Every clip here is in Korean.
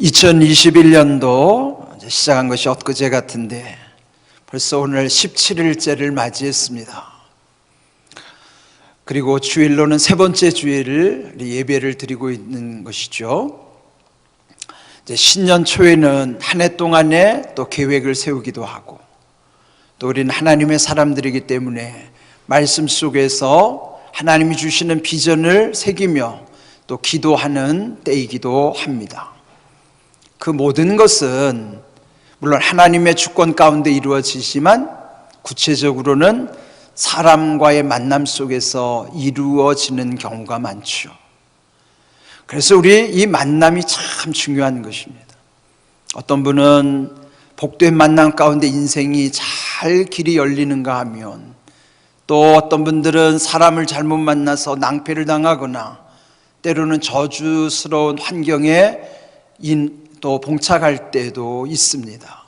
2021년도 시작한 것이 엊그제 같은데 벌써 오늘 17일째를 맞이했습니다. 그리고 주일로는 세 번째 주일을 예배를 드리고 있는 것이죠. 이제 신년 초에는 한 해 동안에 또 계획을 세우기도 하고, 또 우리는 하나님의 사람들이기 때문에 말씀 속에서 하나님이 주시는 비전을 새기며 또 기도하는 때이기도 합니다. 그 모든 것은 물론 하나님의 주권 가운데 이루어지지만 구체적으로는 사람과의 만남 속에서 이루어지는 경우가 많죠. 그래서 우리 이 만남이 참 중요한 것입니다. 어떤 분은 복된 만남 가운데 인생이 잘 길이 열리는가 하면, 또 어떤 분들은 사람을 잘못 만나서 낭패를 당하거나 때로는 저주스러운 환경에 또 봉착할 때도 있습니다.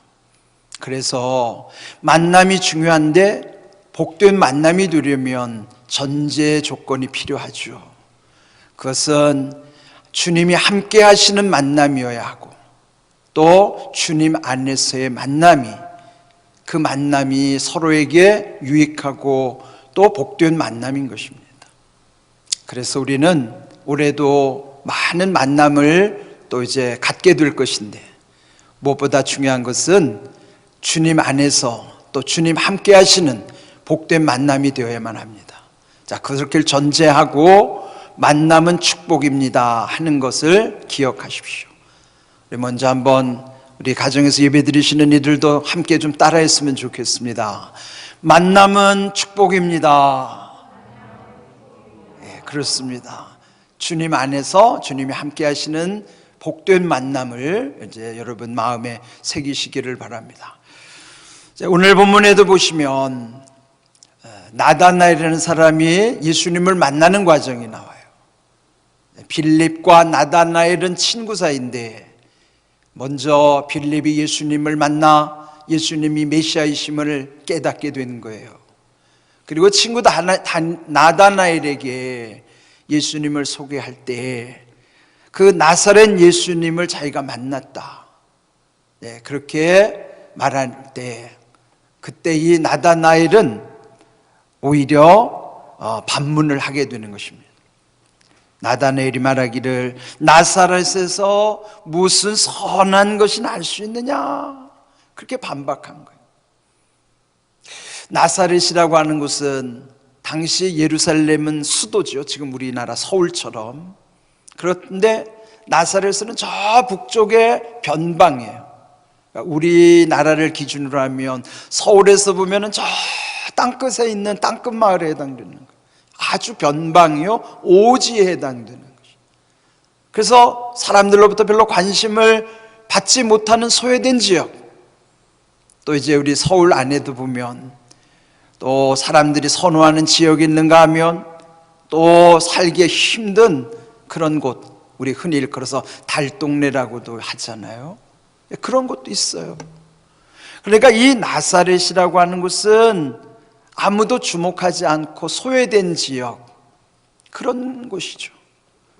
그래서 만남이 중요한데 복된 만남이 되려면 전제 조건이 필요하죠. 그것은 주님이 함께 하시는 만남이어야 하고, 또 주님 안에서의 만남이, 그 만남이 서로에게 유익하고 또 복된 만남인 것입니다. 그래서 우리는 올해도 많은 만남을 또 이제 갖게 될 것인데, 무엇보다 중요한 것은 주님 안에서 또 주님 함께 하시는 복된 만남이 되어야만 합니다. 자, 그렇게 전제하고 만남은 축복입니다 하는 것을 기억하십시오. 우리 먼저 한번 우리 가정에서 예배 드리시는 이들도 함께 좀 따라했으면 좋겠습니다. 만남은 축복입니다. 네, 그렇습니다. 주님 안에서 주님이 함께 하시는 복된 만남을 이제 여러분 마음에 새기시기를 바랍니다. 오늘 본문에도 보시면 나다나엘이라는 사람이 예수님을 만나는 과정이 나와요. 빌립과 나다나엘은 친구 사이인데, 먼저 빌립이 예수님을 만나 예수님이 메시아이심을 깨닫게 되는 거예요. 그리고 친구 나다나엘에게 예수님을 소개할 때 그 나사렛 예수님을 자기가 만났다, 네, 그렇게 말할 때, 그때 이 나다나엘은 오히려 반문을 하게 되는 것입니다. 나다나엘이 말하기를 나사렛에서 무슨 선한 것이 날 수 있느냐, 그렇게 반박한 거예요. 나사렛이라고 하는 곳은 당시 예루살렘은 수도죠. 지금 우리나라 서울처럼. 그런데 나사렛은 저 북쪽의 변방이에요. 우리나라를 기준으로 하면 서울에서 보면 저 땅끝에 있는 땅끝 마을에 해당되는 거예요. 아주 변방이요, 오지에 해당되는 것이죠. 그래서 사람들로부터 별로 관심을 받지 못하는 소외된 지역, 또 이제 우리 서울 안에도 보면 또 사람들이 선호하는 지역이 있는가 하면 또 살기 힘든 그런 곳, 우리 흔히 일컬어서 달동네라고도 하잖아요. 그런 곳도 있어요. 그러니까 이 나사렛이라고 하는 곳은 아무도 주목하지 않고 소외된 지역, 그런 곳이죠.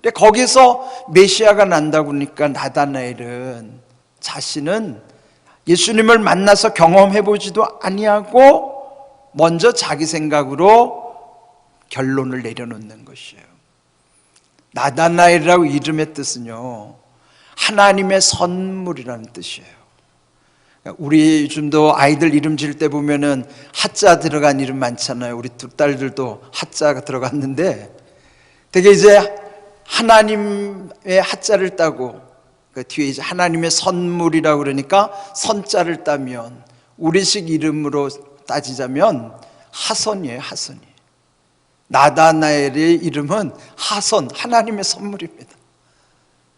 근데 거기서 메시아가 난다고 하니까 나다나엘은 자신은 예수님을 만나서 경험해보지도 아니하고 먼저 자기 생각으로 결론을 내려놓는 것이에요. 나다나엘이라고 이름의 뜻은요, 하나님의 선물이라는 뜻이에요. 우리 요즘도 아이들 이름 지을 때 보면은 하자 들어간 이름 많잖아요. 우리 두 딸들도 하자가 들어갔는데, 되게 이제 하나님의 하자를 따고 그 뒤에 이제 하나님의 선물이라고 그러니까 선자를 따면 우리식 이름으로 따지자면 하선이에요. 하선이. 나다나엘의 이름은 하선, 하나님의 선물입니다.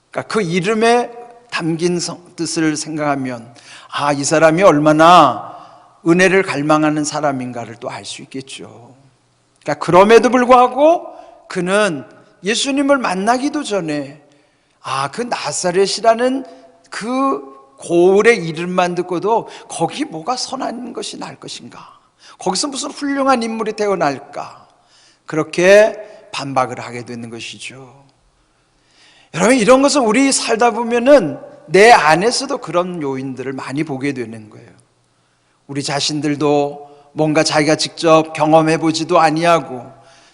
그러니까 그 이름에 담긴 뜻을 생각하면, 아, 이 사람이 얼마나 은혜를 갈망하는 사람인가를 또 알 수 있겠죠. 그러니까 그럼에도 불구하고 그는 예수님을 만나기도 전에, 아, 그 나사렛이라는 그 고을의 이름만 듣고도 거기 뭐가 선한 것이 날 것인가, 거기서 무슨 훌륭한 인물이 태어날까, 그렇게 반박을 하게 되는 것이죠. 여러분, 이런 것은 우리 살다 보면은 내 안에서도 그런 요인들을 많이 보게 되는 거예요. 우리 자신들도 뭔가 자기가 직접 경험해 보지도 아니하고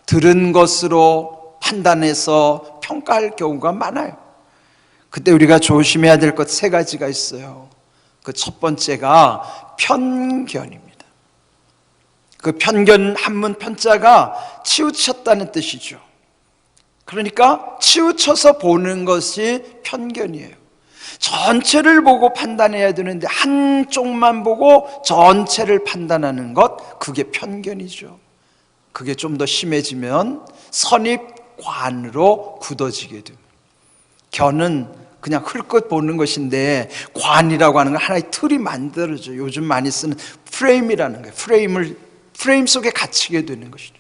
들은 것으로 판단해서 평가할 경우가 많아요. 그때 우리가 조심해야 될 것 세 가지가 있어요. 그 첫 번째가 편견입니다. 그 편견, 한문 편자가 치우쳤다는 뜻이죠. 그러니까 치우쳐서 보는 것이 편견이에요. 전체를 보고 판단해야 되는데 한쪽만 보고 전체를 판단하는 것, 그게 편견이죠. 그게 좀 더 심해지면 선입관으로 굳어지게 됩니다. 견은 그냥 흘끗 보는 것인데 관이라고 하는 건 하나의 틀이 만들어져요. 요즘 많이 쓰는 프레임이라는 거예요. 프레임 속에 갇히게 되는 것이죠.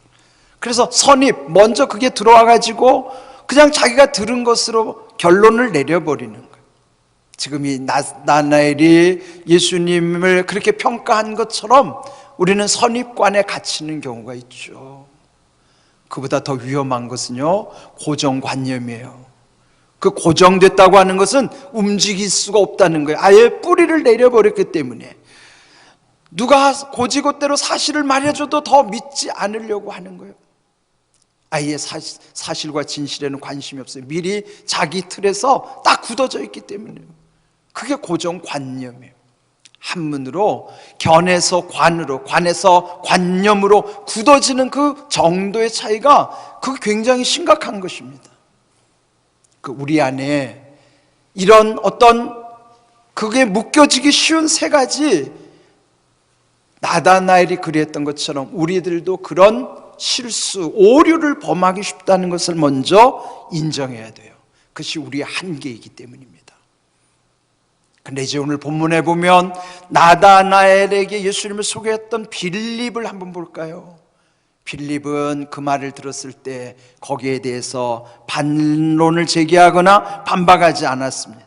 그래서 선입, 먼저 그게 들어와 가지고 그냥 자기가 들은 것으로 결론을 내려버리는 거예요. 지금 이 나다나엘이 예수님을 그렇게 평가한 것처럼 우리는 선입관에 갇히는 경우가 있죠. 그보다 더 위험한 것은요, 고정관념이에요. 그 고정됐다고 하는 것은 움직일 수가 없다는 거예요. 아예 뿌리를 내려버렸기 때문에 누가 고지고대로 사실을 말해줘도 더 믿지 않으려고 하는 거예요. 아예 사실과 진실에는 관심이 없어요. 미리 자기 틀에서 딱 굳어져 있기 때문에요. 그게 고정관념이에요. 한문으로 견에서 관으로, 관에서 관념으로 굳어지는 그 정도의 차이가 그게 굉장히 심각한 것입니다. 그 우리 안에 이런 어떤 그게 묶여지기 쉬운 세 가지, 나다나엘이 그랬던 것처럼 우리들도 그런 실수, 오류를 범하기 쉽다는 것을 먼저 인정해야 돼요. 그것이 우리의 한계이기 때문입니다. 근데 이제 오늘 본문에 보면 나다나엘에게 예수님을 소개했던 빌립을 한번 볼까요? 빌립은 그 말을 들었을 때 거기에 대해서 반론을 제기하거나 반박하지 않았습니다.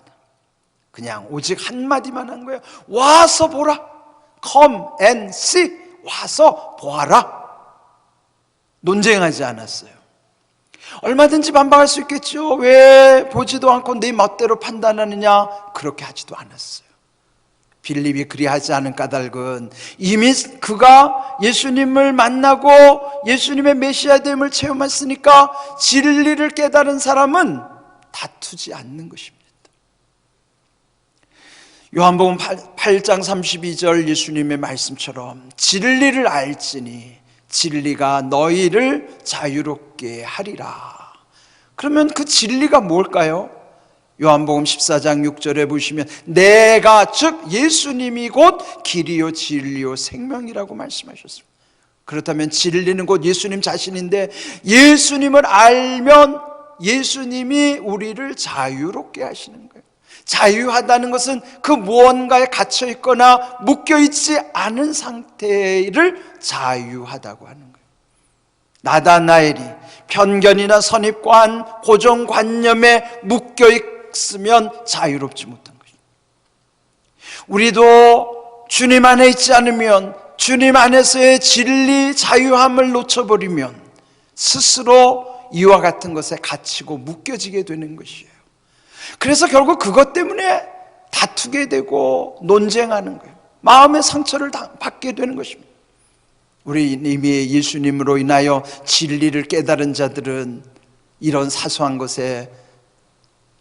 그냥 오직 한마디만 한 거예요. 와서 보라. Come and see. 와서 보아라. 논쟁하지 않았어요. 얼마든지 반박할 수 있겠죠. 왜 보지도 않고 네 멋대로 판단하느냐? 그렇게 하지도 않았어요. 빌립이 그리하지 않은 까닭은 이미 그가 예수님을 만나고 예수님의 메시아됨을 체험했으니까 진리를 깨달은 사람은 다투지 않는 것입니다. 요한복음 8장 32절 예수님의 말씀처럼 진리를 알지니 진리가 너희를 자유롭게 하리라. 그러면 그 진리가 뭘까요? 요한복음 14장 6절에 보시면 내가 즉 예수님이 곧 길이요 진리요 생명이라고 말씀하셨습니다. 그렇다면 진리는 곧 예수님 자신인데 예수님을 알면 예수님이 우리를 자유롭게 하시는 거예요. 자유하다는 것은 그 무언가에 갇혀 있거나 묶여 있지 않은 상태를 자유하다고 하는 거예요. 나다나엘이 편견이나 선입관, 고정관념에 묶여 있으면 자유롭지 못한 것입니다. 우리도 주님 안에 있지 않으면, 주님 안에서의 진리, 자유함을 놓쳐버리면 스스로 이와 같은 것에 갇히고 묶여지게 되는 것이에요. 그래서 결국 그것 때문에 다투게 되고 논쟁하는 거예요. 마음의 상처를 받게 되는 것입니다. 우리 이미 예수님으로 인하여 진리를 깨달은 자들은 이런 사소한 것에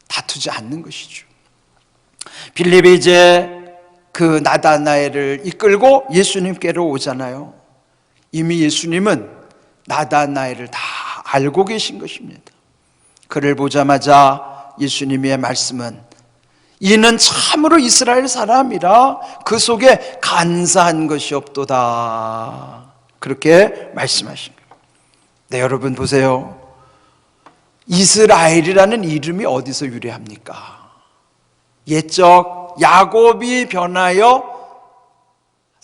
다투지 않는 것이죠. 빌립이 이제 그 나다나엘을 이끌고 예수님께로 오잖아요. 이미 예수님은 나다나엘을 다 알고 계신 것입니다. 그를 보자마자 예수님의 말씀은 이는 참으로 이스라엘 사람이라 그 속에 간사한 것이 없도다. 그렇게 말씀하신 거예요. 네, 여러분 보세요. 이스라엘이라는 이름이 어디서 유래합니까? 옛적 야곱이 변하여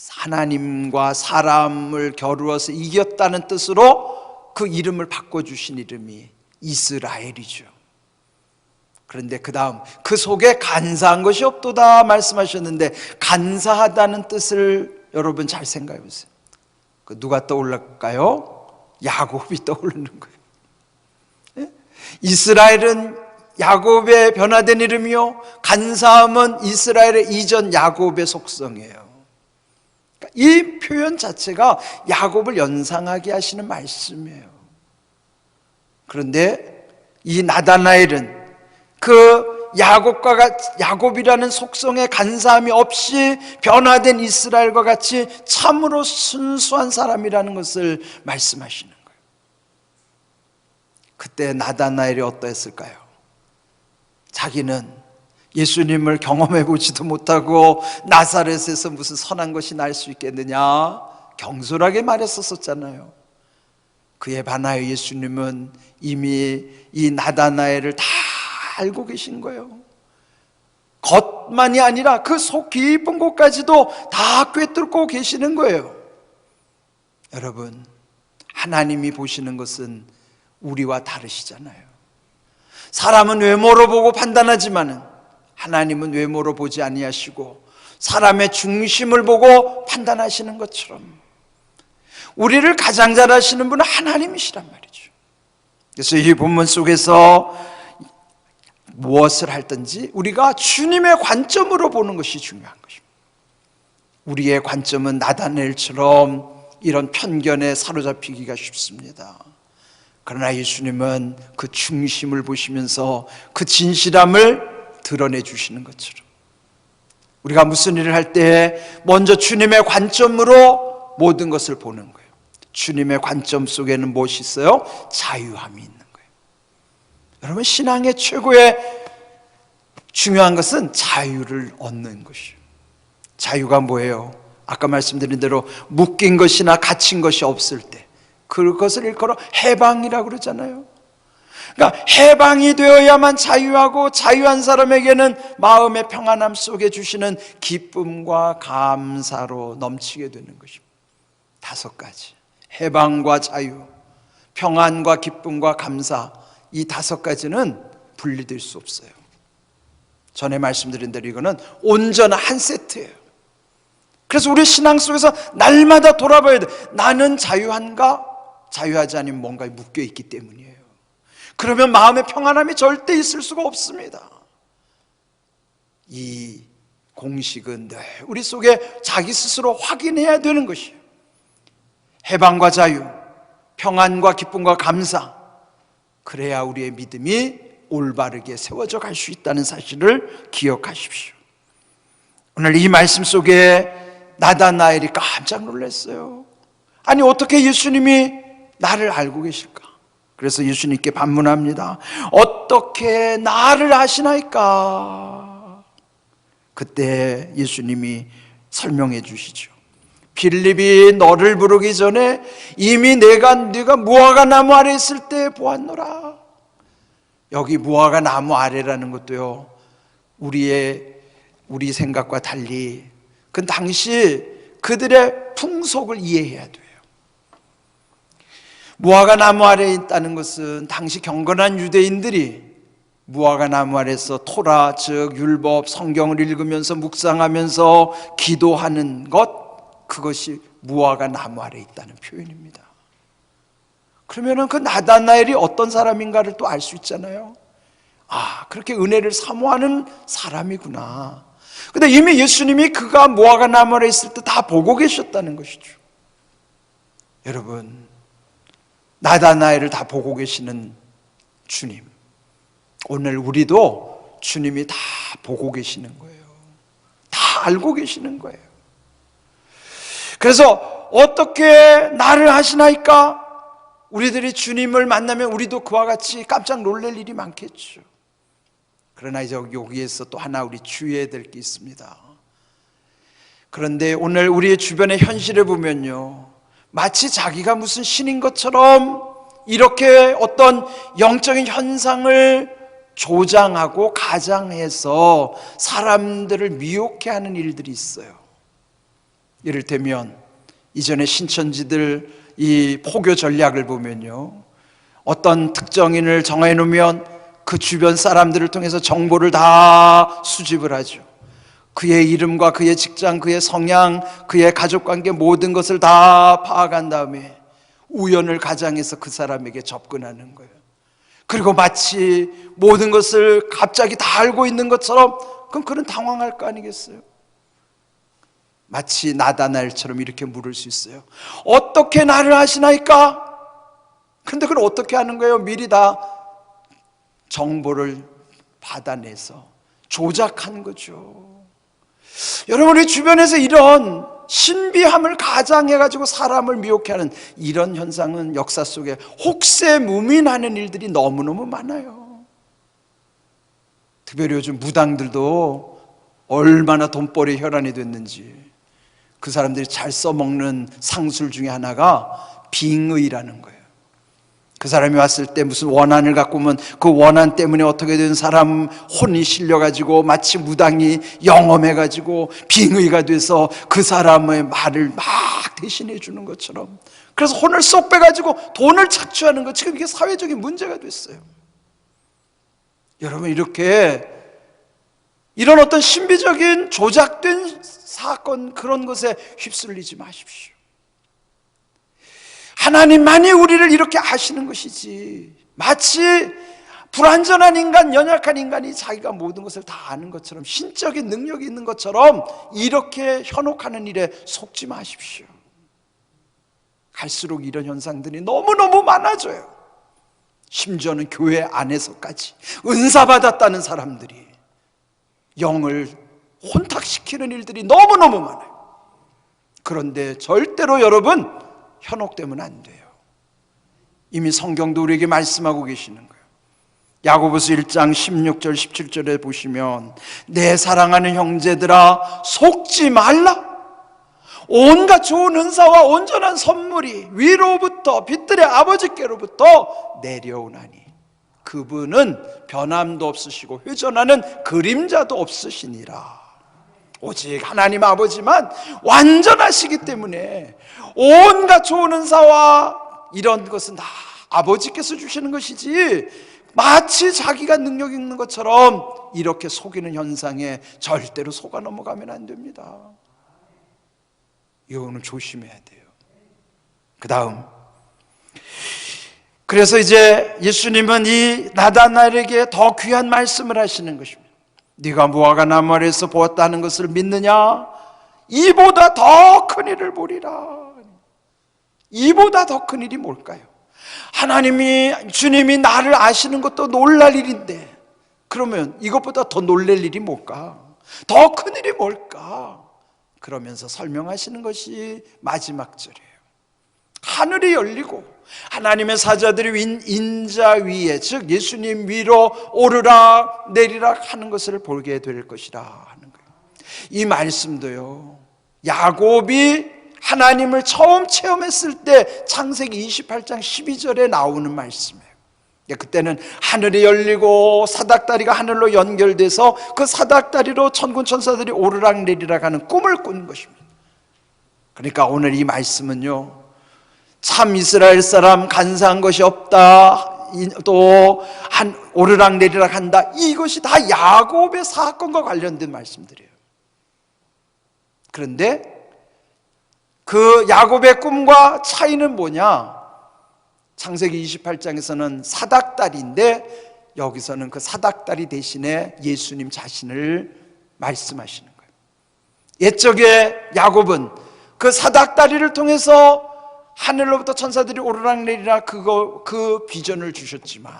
하나님과 사람을 겨루어서 이겼다는 뜻으로 그 이름을 바꿔주신 이름이 이스라엘이죠. 그런데 그 다음 그 속에 간사한 것이 없도다 말씀하셨는데 간사하다는 뜻을 여러분 잘 생각해 보세요. 누가 떠올랄까요? 야곱이 떠오르는 거예요. 이스라엘은 야곱의 변화된 이름이요, 간사함은 이스라엘의 이전 야곱의 속성이에요. 이 표현 자체가 야곱을 연상하게 하시는 말씀이에요. 그런데 이 나다나엘은 그 야곱이라는 속성의 간사함이 없이 변화된 이스라엘과 같이 참으로 순수한 사람이라는 것을 말씀하시는 거예요. 그때 나다나엘이 어떠했을까요? 자기는 예수님을 경험해 보지도 못하고 나사렛에서 무슨 선한 것이 날 수 있겠느냐 경솔하게 말했었잖아요. 그에 반하여 예수님은 이미 이 나다나엘을 다 알고 계신 거예요. 겉만이 아니라 그 속 깊은 곳까지도 다 꿰뚫고 계시는 거예요. 여러분, 하나님이 보시는 것은 우리와 다르시잖아요. 사람은 외모로 보고 판단하지만은 하나님은 외모로 보지 아니하시고 사람의 중심을 보고 판단하시는 것처럼 우리를 가장 잘 아시는 분은 하나님이시란 말이죠. 그래서 이 본문 속에서 무엇을 할든지 우리가 주님의 관점으로 보는 것이 중요한 것입니다. 우리의 관점은 나다나엘처럼 이런 편견에 사로잡히기가 쉽습니다. 그러나 예수님은 그 중심을 보시면서 그 진실함을 드러내 주시는 것처럼 우리가 무슨 일을 할 때 먼저 주님의 관점으로 모든 것을 보는 거예요. 주님의 관점 속에는 무엇이 있어요? 자유함이 있는 거예요. 여러분, 신앙의 최고의 중요한 것은 자유를 얻는 것이에요. 자유가 뭐예요? 아까 말씀드린 대로 묶인 것이나 갇힌 것이 없을 때 그것을 일컬어 해방이라고 그러잖아요. 그러니까 해방이 되어야만 자유하고, 자유한 사람에게는 마음의 평안함 속에 주시는 기쁨과 감사로 넘치게 되는 것입니다. 5가지, 해방과 자유, 평안과 기쁨과 감사, 이 5가지는 분리될 수 없어요. 전에 말씀드린 대로 이거는 온전한 한 세트예요. 그래서 우리 신앙 속에서 날마다 돌아봐야 돼. 나는 자유한가? 자유하지 않으면 뭔가에 묶여 있기 때문이에요. 그러면 마음의 평안함이 절대 있을 수가 없습니다. 이 공식은 늘 우리 속에 자기 스스로 확인해야 되는 것이에요. 해방과 자유, 평안과 기쁨과 감사, 그래야 우리의 믿음이 올바르게 세워져 갈 수 있다는 사실을 기억하십시오. 오늘 이 말씀 속에 나다나엘이 깜짝 놀랐어요. 아니, 어떻게 예수님이 나를 알고 계실까? 그래서 예수님께 반문합니다. 어떻게 나를 아시나이까? 그때 예수님이 설명해 주시죠. 빌립이 너를 부르기 전에 이미 네가 무화과 나무 아래 있을 때 보았노라. 여기 무화과 나무 아래라는 것도요, 우리 생각과 달리 그 당시 그들의 풍속을 이해해야 돼요. 무화과 나무 아래에 있다는 것은 당시 경건한 유대인들이 무화과 나무 아래에서 토라, 즉 율법, 성경을 읽으면서 묵상하면서 기도하는 것, 그것이 무화과 나무 아래에 있다는 표현입니다. 그러면은 그 나다나엘이 어떤 사람인가를 또 알 수 있잖아요. 아, 그렇게 은혜를 사모하는 사람이구나. 근데 이미 예수님이 그가 무화과 나무 아래에 있을 때 다 보고 계셨다는 것이죠. 여러분, 나다나엘을 다 보고 계시는 주님, 오늘 우리도 주님이 다 보고 계시는 거예요. 다 알고 계시는 거예요. 그래서 어떻게 나를 하시나이까? 우리들이 주님을 만나면 우리도 그와 같이 깜짝 놀랄 일이 많겠죠. 그러나 이제 여기에서 또 하나 우리 주의해야 될 게 있습니다. 그런데 오늘 우리의 주변의 현실을 보면요, 마치 자기가 무슨 신인 것처럼 이렇게 어떤 영적인 현상을 조장하고 가장해서 사람들을 미혹해 하는 일들이 있어요. 이를테면 이전에 신천지들 이 포교 전략을 보면요, 어떤 특정인을 정해 놓으면 그 주변 사람들을 통해서 정보를 다 수집을 하죠. 그의 이름과 그의 직장, 그의 성향, 그의 가족관계 모든 것을 다 파악한 다음에 우연을 가장해서 그 사람에게 접근하는 거예요. 그리고 마치 모든 것을 갑자기 다 알고 있는 것처럼, 그럼 그는 당황할 거 아니겠어요? 마치 나다나엘처럼 이렇게 물을 수 있어요. 어떻게 나를 아시나이까? 근데 그걸 어떻게 하는 거예요? 미리 다 정보를 받아내서 조작한 거죠. 여러분, 우리 주변에서 이런 신비함을 가장해가지고 사람을 미혹해 하는 이런 현상은 역사 속에 혹세무민하는 일들이 너무너무 많아요. 특별히 요즘 무당들도 얼마나 돈벌이 혈안이 됐는지. 그 사람들이 잘 써먹는 상술 중에 하나가 빙의라는 거예요. 그 사람이 왔을 때 무슨 원한을 갖고 오면 그 원한 때문에 어떻게 된 사람 혼이 실려가지고 마치 무당이 영험해가지고 빙의가 돼서 그 사람의 말을 막 대신해 주는 것처럼, 그래서 혼을 쏙 빼가지고 돈을 착취하는 것, 지금 이게 사회적인 문제가 됐어요. 여러분, 이렇게 이런 어떤 신비적인 조작된 사건, 그런 것에 휩쓸리지 마십시오. 하나님만이 우리를 이렇게 아시는 것이지, 마치 불완전한 인간, 연약한 인간이 자기가 모든 것을 다 아는 것처럼, 신적인 능력이 있는 것처럼 이렇게 현혹하는 일에 속지 마십시오. 갈수록 이런 현상들이 너무너무 많아져요. 심지어는 교회 안에서까지 은사받았다는 사람들이 영을 혼탁시키는 일들이 너무너무 많아요. 그런데 절대로 여러분 현혹되면 안 돼요. 이미 성경도 우리에게 말씀하고 계시는 거예요. 야고보서 1장 16절 17절에 보시면, 내 사랑하는 형제들아 속지 말라. 온갖 좋은 은사와 온전한 선물이 위로부터 빛들의 아버지께로부터 내려오나니 그분은 변함도 없으시고 회전하는 그림자도 없으시니라. 오직 하나님 아버지만 완전하시기 때문에 온갖 좋은 은사와 이런 것은 다 아버지께서 주시는 것이지, 마치 자기가 능력 있는 것처럼 이렇게 속이는 현상에 절대로 속아 넘어가면 안 됩니다. 이거는 조심해야 돼요. 그 다음, 그래서 이제 예수님은 이 나다나엘에게 더 귀한 말씀을 하시는 것입니다. 네가 무화과 나무 아래에서 보았다는 것을 믿느냐? 이보다 더 큰 일을 보리라. 이보다 더 큰 일이 뭘까요? 주님이 나를 아시는 것도 놀랄 일인데, 그러면 이것보다 더 놀랄 일이 뭘까? 더 큰 일이 뭘까? 그러면서 설명하시는 것이 마지막 절이에요. 하늘이 열리고 하나님의 사자들이 인자 위에, 즉 예수님 위로 오르락 내리락 하는 것을 보게 될 것이라 하는 거예요. 이 말씀도요, 야곱이 하나님을 처음 체험했을 때 창세기 28장 12절에 나오는 말씀이에요. 그때는 하늘이 열리고 사닥다리가 하늘로 연결돼서 그 사닥다리로 천군 천사들이 오르락 내리락 하는 꿈을 꾼 것입니다. 그러니까 오늘 이 말씀은요, 참 이스라엘 사람 간사한 것이 없다, 또 오르락 내리락 한다, 이것이 다 야곱의 사건과 관련된 말씀들이에요. 그런데 그 야곱의 꿈과 차이는 뭐냐? 창세기 28장에서는 사닥다리인데 여기서는 그 사닥다리 대신에 예수님 자신을 말씀하시는 거예요. 옛적에 야곱은 그 사닥다리를 통해서 하늘로부터 천사들이 오르락내리락 그 비전을 주셨지만,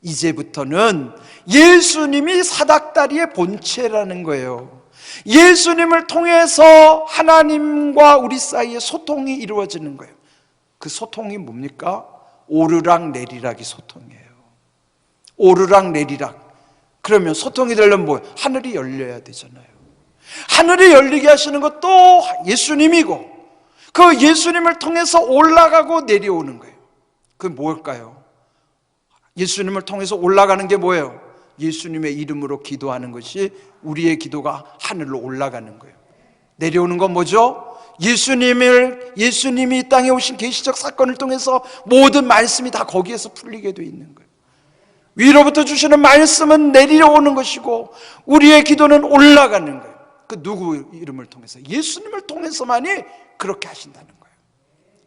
이제부터는 예수님이 사닥다리의 본체라는 거예요. 예수님을 통해서 하나님과 우리 사이에 소통이 이루어지는 거예요. 그 소통이 뭡니까? 오르락 내리락이 소통이에요. 오르락 내리락. 그러면 소통이 되려면 뭐예요? 하늘이 열려야 되잖아요. 하늘이 열리게 하시는 것도 예수님이고, 그 예수님을 통해서 올라가고 내려오는 거예요. 그게 뭘까요? 예수님을 통해서 올라가는 게 뭐예요? 예수님의 이름으로 기도하는 것이 우리의 기도가 하늘로 올라가는 거예요. 내려오는 건 뭐죠? 예수님이 이 땅에 오신 계시적 사건을 통해서 모든 말씀이 다 거기에서 풀리게 돼 있는 거예요. 위로부터 주시는 말씀은 내려오는 것이고 우리의 기도는 올라가는 거예요. 그 누구 이름을 통해서? 예수님을 통해서만이 그렇게 하신다는 거예요.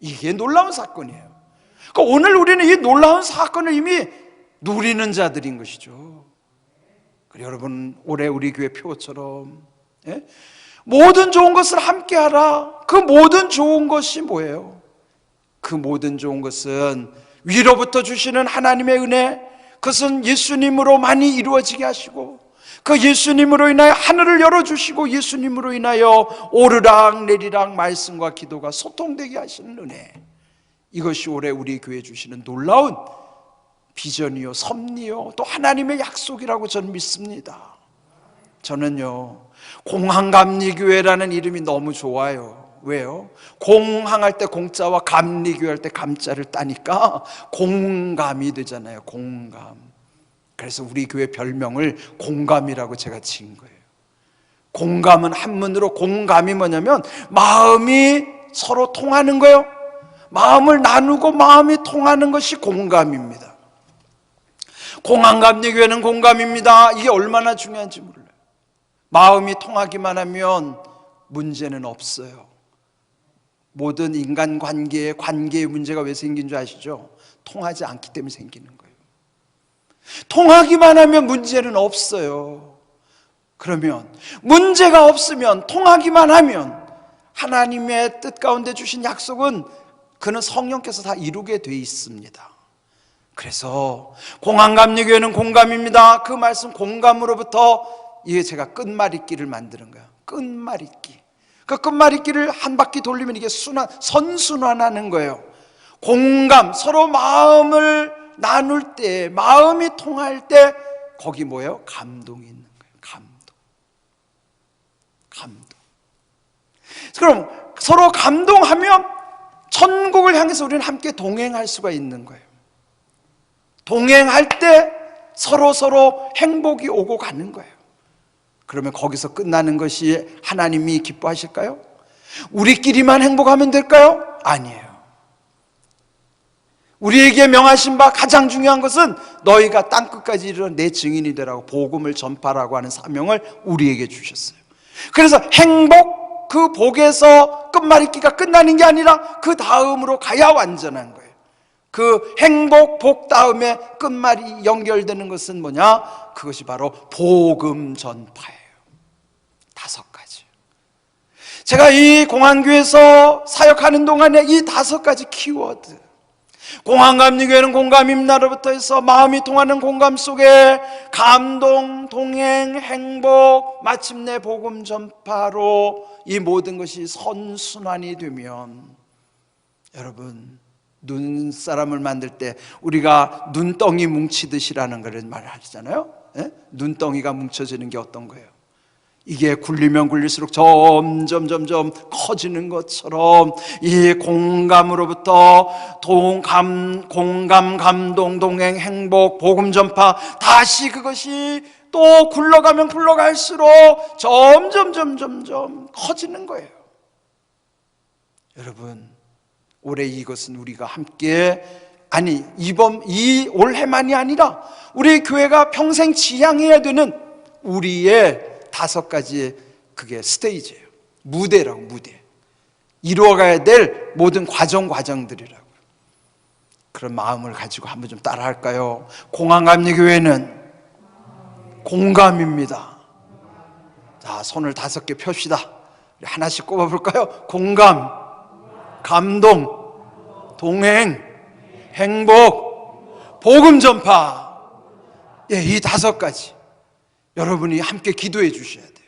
이게 놀라운 사건이에요. 그러니까 오늘 우리는 이 놀라운 사건을 이미 누리는 자들인 것이죠. 여러분, 올해 우리 교회 표처럼 모든 좋은 것을 함께 하라. 그 모든 좋은 것이 뭐예요? 그 모든 좋은 것은 위로부터 주시는 하나님의 은혜, 그것은 예수님으로 많이 이루어지게 하시고, 그 예수님으로 인하여 하늘을 열어주시고, 예수님으로 인하여 오르락 내리락 말씀과 기도가 소통되게 하시는 은혜, 이것이 올해 우리 교회에 주시는 놀라운 비전이요, 섭리요, 또 하나님의 약속이라고 저는 믿습니다. 저는요, 공항감리교회라는 이름이 너무 좋아요. 왜요? 공항할 때 공자와 감리교회 할 때 감자를 따니까 공감이 되잖아요. 공감. 그래서 우리 교회 별명을 공감이라고 제가 지은 거예요. 공감은 한문으로, 공감이 뭐냐면 마음이 서로 통하는 거예요. 마음을 나누고 마음이 통하는 것이 공감입니다. 공항감리교회는 공감입니다. 이게 얼마나 중요한지 몰라요. 마음이 통하기만 하면 문제는 없어요. 모든 인간관계의 문제가 왜 생긴 줄 아시죠? 통하지 않기 때문에 생기는 거예요. 통하기만 하면 문제는 없어요. 그러면 문제가 없으면, 통하기만 하면 하나님의 뜻 가운데 주신 약속은 그는 성령께서 다 이루게 돼 있습니다. 그래서 공항감리교회는 공감입니다. 그 말씀 공감으로부터 이게 제가 끝말잇기를 만드는 거예요. 끝말잇기. 그 끝말잇기를 한 바퀴 돌리면 이게 선순환하는 거예요. 공감, 서로 마음을 나눌 때, 마음이 통할 때 거기 뭐예요? 감동이 있는 거예요. 감동. 그럼 서로 감동하면 천국을 향해서 우리는 함께 동행할 수가 있는 거예요. 동행할 때 서로 행복이 오고 가는 거예요. 그러면 거기서 끝나는 것이 하나님이 기뻐하실까요? 우리끼리만 행복하면 될까요? 아니에요. 우리에게 명하신 바 가장 중요한 것은 너희가 땅끝까지 이르러 내 증인이 되라고, 복음을 전파라고 하는 사명을 우리에게 주셨어요. 그래서 행복, 그 복에서 끝말잇기가 끝나는 게 아니라 그 다음으로 가야 완전한 거예요. 그 행복, 복 다음에 끝말이 연결되는 것은 뭐냐? 그것이 바로 복음 전파예요. 5가지. 제가 이 공항교회에서 사역하는 동안에 이 5가지 키워드, 공항감리교회는 공감입니다로부터 해서 마음이 통하는 공감 속에 감동, 동행, 행복, 마침내 복음 전파로 이 모든 것이 선순환이 되면, 여러분, 눈사람을 만들 때 우리가 눈덩이 뭉치듯이라는 걸 말하잖아요. 눈덩이가 뭉쳐지는 게 어떤 거예요? 이게 굴리면 굴릴수록 점점 커지는 것처럼 이 공감으로부터 공감, 감동, 동행, 행복, 복음 전파, 다시 그것이 또 굴러가면 굴러갈수록 점점 커지는 거예요. 여러분, 올해 이것은 우리가 함께, 이 올해만이 아니라 우리 교회가 평생 지향해야 되는 우리의 5가지의 그게 스테이지예요. 무대라고, 무대. 이루어가야 될 모든 과정들이라고. 그런 마음을 가지고 한번 좀 따라 할까요? 공항감리교회는 공감입니다. 자, 손을 5개 펴시다. 하나씩 꼽아볼까요? 공감, 감동, 동행, 행복, 복음 전파. 이 5가지 여러분이 함께 기도해 주셔야 돼요.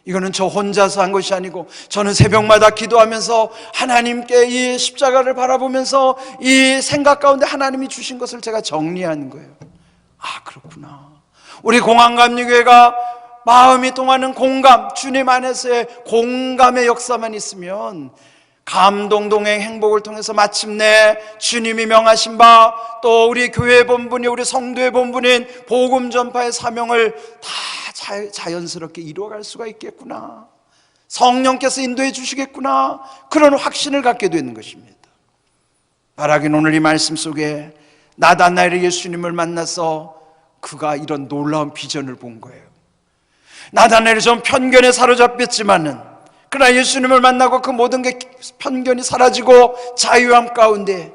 이거는 저 혼자서 한 것이 아니고, 저는 새벽마다 기도하면서 하나님께 이 십자가를 바라보면서 이 생각 가운데 하나님이 주신 것을 제가 정리하는 거예요. 아, 그렇구나. 우리 공항감리교회가 마음이 통하는 공감, 주님 안에서의 공감의 역사만 있으면 감동, 동행, 행복을 통해서 마침내 주님이 명하신 바, 또 우리 교회 본분이, 우리 성도의 본분인 복음 전파의 사명을 다 자연스럽게 이루어갈 수가 있겠구나, 성령께서 인도해 주시겠구나, 그런 확신을 갖게 되는 것입니다. 바라긴 오늘 이 말씀 속에 나다나엘이 예수님을 만나서 그가 이런 놀라운 비전을 본 거예요. 나다나엘이 좀 편견에 사로잡혔지만은, 그러나 예수님을 만나고 그 모든 게 편견이 사라지고 자유함 가운데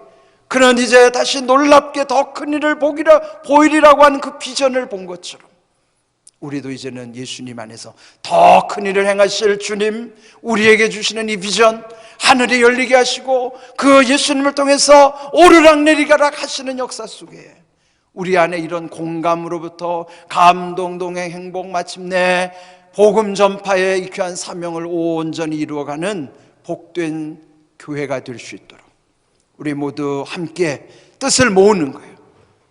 그는 이제 다시 놀랍게 더 큰 일을 보이리라고 하는 그 비전을 본 것처럼 우리도 이제는 예수님 안에서 더 큰 일을 행하실 주님, 우리에게 주시는 이 비전, 하늘이 열리게 하시고 그 예수님을 통해서 오르락내리가락 하시는 역사 속에 우리 안에 이런 공감으로부터 감동, 동행, 행복, 마침내 복음 전파의 이 귀한 사명을 온전히 이루어가는 복된 교회가 될 수 있도록 우리 모두 함께 뜻을 모으는 거예요.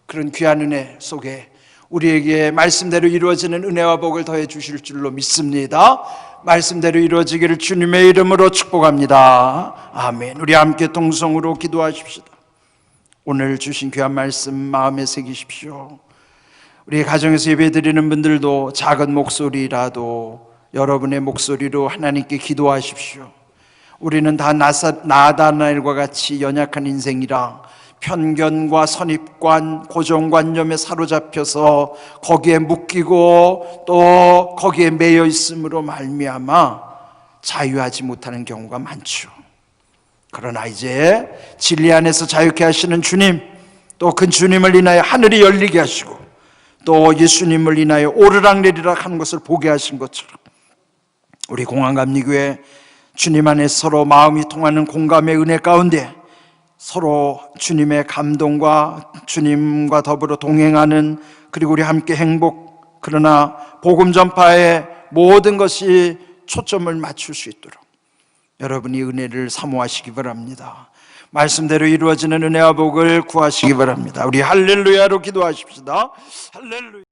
그런 귀한 은혜 속에 우리에게 말씀대로 이루어지는 은혜와 복을 더해 주실 줄로 믿습니다. 말씀대로 이루어지기를 주님의 이름으로 축복합니다. 아멘. 우리 함께 동성으로 기도하십시다. 오늘 주신 귀한 말씀 마음에 새기십시오. 우리 가정에서 예배드리는 분들도 작은 목소리라도 여러분의 목소리로 하나님께 기도하십시오. 우리는 다 나다나엘과 같이 연약한 인생이라 편견과 선입관, 고정관념에 사로잡혀서 거기에 묶이고 또 거기에 매여 있음으로 말미암아 자유하지 못하는 경우가 많죠. 그러나 이제 진리 안에서 자유케 하시는 주님, 또 그 주님을 인하여 하늘이 열리게 하시고 또 예수님을 인하여 오르락내리락 하는 것을 보게 하신 것처럼 우리 공항감리교회 주님 안에 서로 마음이 통하는 공감의 은혜 가운데 서로 주님의 감동과 주님과 더불어 동행하는, 그리고 우리 함께 행복, 그러나 복음 전파에 모든 것이 초점을 맞출 수 있도록 여러분이 은혜를 사모하시기 바랍니다. 말씀대로 이루어지는 은혜와 복을 구하시기 바랍니다. 우리 할렐루야로 기도하십시다. 할렐루야.